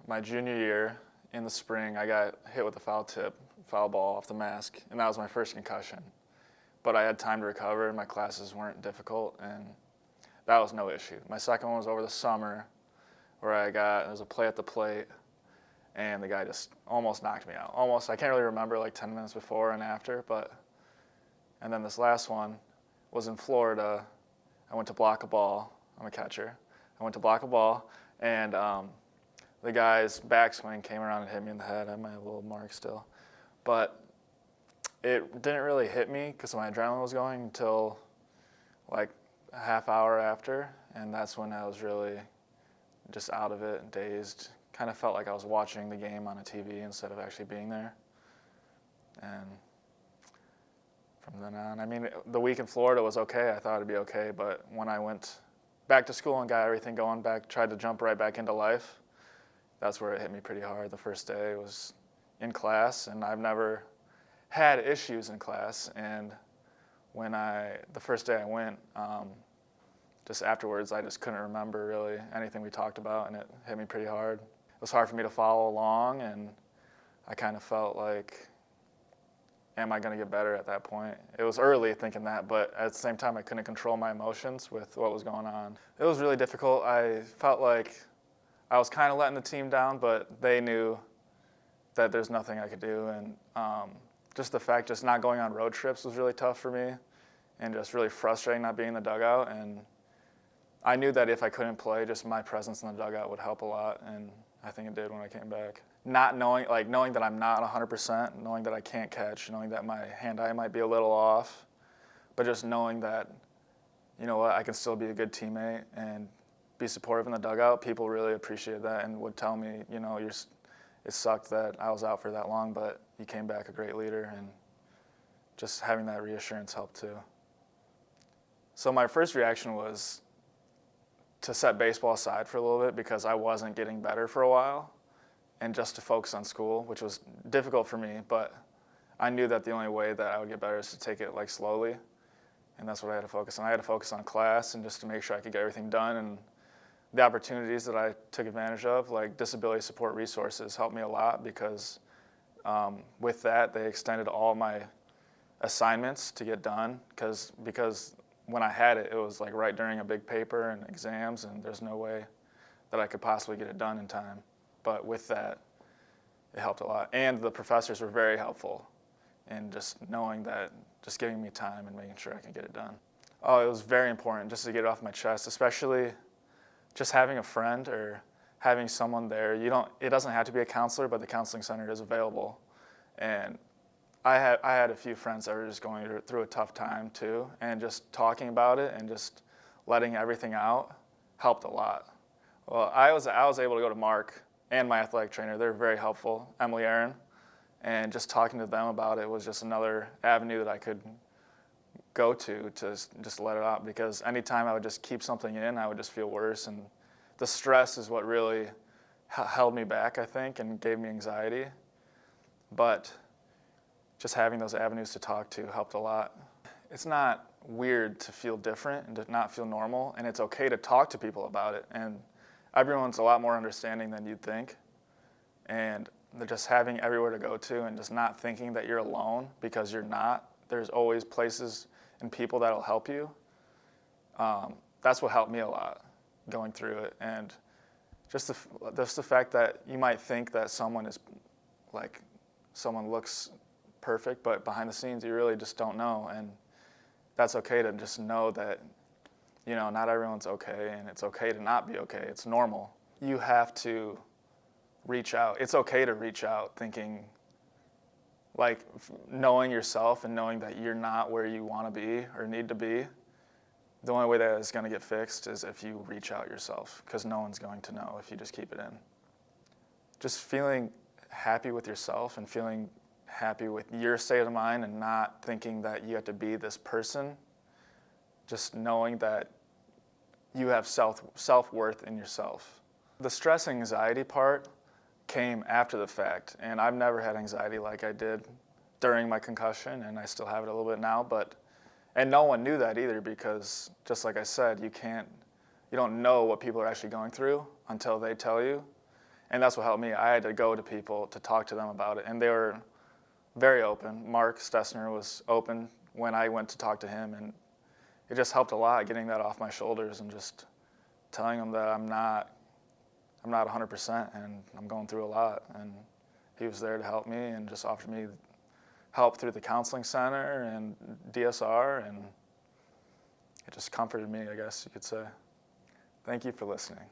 My junior year in the spring, I got hit with a foul ball off the mask, and that was my first concussion. But I had time to recover, and my classes weren't difficult, and that was no issue. My second one was over the summer, where there was a play at the plate, and the guy just almost knocked me out. Almost, I can't really remember like 10 minutes before and after, and then this last one was in Florida. I went to block a ball. I'm a catcher. I went to block a ball, and the guy's backswing came around and hit me in the head. I might have a little mark still. But it didn't really hit me because my adrenaline was going until like a half hour after, and that's when I was really just out of it and dazed. Kind of felt like I was watching the game on a TV instead of actually being there. And from then on, I mean, the week in Florida was okay. I thought it'd be okay, but when I went back to school and got everything going back, tried to jump right back into life, that's where it hit me pretty hard. The first day was in class, and I've never had issues in class. And the first day I went, just afterwards, I just couldn't remember really anything we talked about, and it hit me pretty hard. It was hard for me to follow along, and I kind of felt like, am I going to get better at that point? It was early thinking that, but at the same time, I couldn't control my emotions with what was going on. It was really difficult. I felt like I was kind of letting the team down, but they knew that there's nothing I could do. And just the fact just not going on road trips was really tough for me, and just really frustrating not being in the dugout. And I knew that if I couldn't play, just my presence in the dugout would help a lot, and I think it did when I came back. Not knowing that I'm not 100%, knowing that I can't catch, knowing that my hand-eye might be a little off, but just knowing that, you know what, I can still be a good teammate and be supportive in the dugout. People really appreciated that and would tell me, you know, it sucked that I was out for that long, but you came back a great leader, and just having that reassurance helped too. So my first reaction was to set baseball aside for a little bit because I wasn't getting better for a while, and just to focus on school, which was difficult for me, but I knew that the only way that I would get better is to take it like slowly, and that's what I had to focus on. I had to focus on class and just to make sure I could get everything done, and the opportunities that I took advantage of, like disability support resources, helped me a lot because with that, they extended all my assignments to get done because when I had it, it was like right during a big paper and exams, and there's no way that I could possibly get it done in time. But with that, it helped a lot. And the professors were very helpful in just knowing that, just giving me time and making sure I can get it done. Oh, it was very important just to get it off my chest, especially just having a friend or having someone there. It doesn't have to be a counselor, but the counseling center is available. And I had a few friends that were just going through a tough time too, and just talking about it and just letting everything out helped a lot. Well, I was able to go to Mark and my athletic trainer. They're very helpful, Emily Aaron, and just talking to them about it was just another avenue that I could go to just let it out, because anytime I would just keep something in, I would just feel worse, and the stress is what really held me back, I think, and gave me anxiety. But just having those avenues to talk to helped a lot. It's not weird to feel different and to not feel normal, and it's okay to talk to people about it, and everyone's a lot more understanding than you'd think, and just having everywhere to go to and just not thinking that you're alone, because you're not. There's always places and people that'll help you. That's what helped me a lot going through it, and just the fact that you might think that someone looks perfect, but behind the scenes you really just don't know, and that's okay to just know that, you know, not everyone's okay, and it's okay to not be okay. It's normal. You have to reach out. It's okay to reach out, thinking, like, knowing yourself and knowing that you're not where you want to be or need to be. The only way that is going to get fixed is if you reach out yourself, because no one's going to know if you just keep it in. Just feeling happy with yourself and feeling happy with your state of mind and not thinking that you have to be this person. Just knowing that you have self-worth in yourself. The stress and anxiety part came after the fact, and I've never had anxiety like I did during my concussion, and I still have it a little bit now, and no one knew that either, because just like I said, you don't know what people are actually going through until they tell you. And that's what helped me. I had to go to people to talk to them about it, and they were very open. Mark Stessner was open when I went to talk to him, and it just helped a lot getting that off my shoulders and just telling him that I'm not 100% and I'm going through a lot. And he was there to help me and just offered me help through the counseling center and DSR, and it just comforted me, I guess you could say. Thank you for listening.